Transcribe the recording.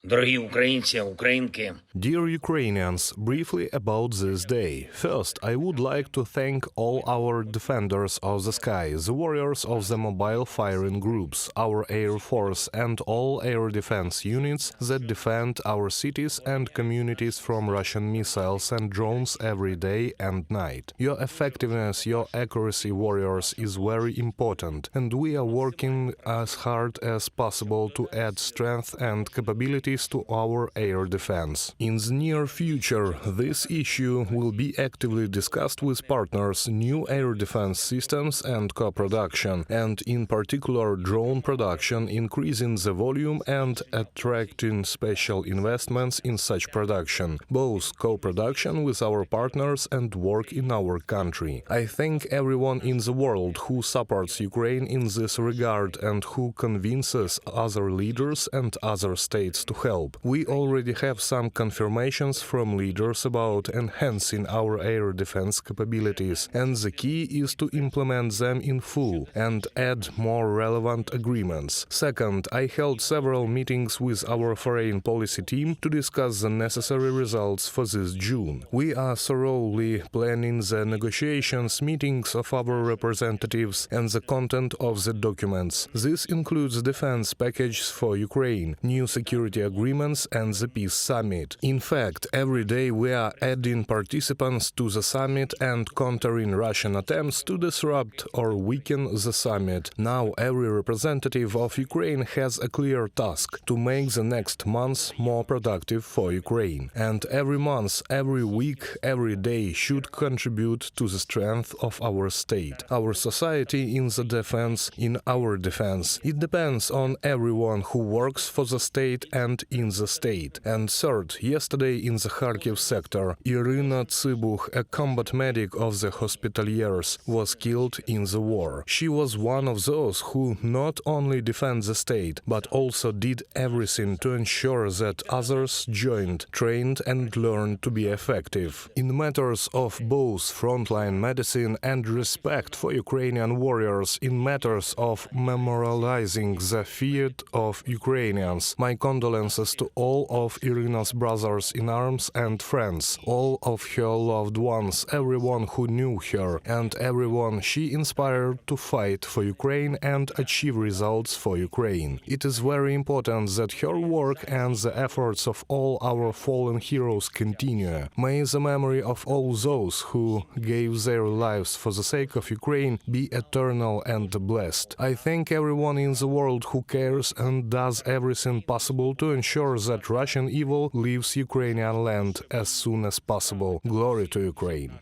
Дорогі українці, українки, Dear Ukrainians, briefly about this day. First, I would like to thank all our defenders of the sky, the warriors of the mobile firing groups, our air force and all air defense units that defend our cities and communities from Russian missiles and drones every day and night. Your effectiveness, your accuracy, warriors, is very important, and we are working as hard as possible to add strength and capabilities to our air defense. In the near future, this issue will be actively discussed with partners, new air defense systems and co-production, and in particular drone production, increasing the volume and attracting special investments in such production, both co-production with our partners and work in our country. I thank everyone in the world who supports Ukraine in this regard and who convinces other leaders and other states to help. We already have some confirmations from leaders about enhancing our air defense capabilities, and the key is to implement them in full and add more relevant agreements. Second, I held several meetings with our foreign policy team to discuss the necessary results for this June. We are thoroughly planning the negotiations meetings of our representatives and the content of the documents. This includes defense packages for Ukraine, new security agreements and the peace summit. In fact, every day we are adding participants to the summit and countering Russian attempts to disrupt or weaken the summit. Now every representative of Ukraine has a clear task to make the next months more productive for Ukraine. And every month, every week, every day should contribute to the strength of our state, our society in the defense, in our defense. It depends on everyone who works for the state and in the state. And third, yesterday in the Kharkiv sector, Irina Tsibuch, a combat medic of the Hospitaliers, was killed in the war. She was one of those who not only defend the state, but also did everything to ensure that others joined, trained and learned to be effective. In matters of both frontline medicine and respect for Ukrainian warriors, in matters of memorializing the feat of Ukrainians, my condolences to all of Irina's brothers in arms and friends, all of her loved ones, everyone who knew her, and everyone she inspired to fight for Ukraine and achieve results for Ukraine. It is very important that her work and the efforts of all our fallen heroes continue. May the memory of all those who gave their lives for the sake of Ukraine be eternal and blessed. I thank everyone in the world who cares and does everything possible to ensure that Russian evil leaves Ukrainian land as soon as possible. Glory to Ukraine.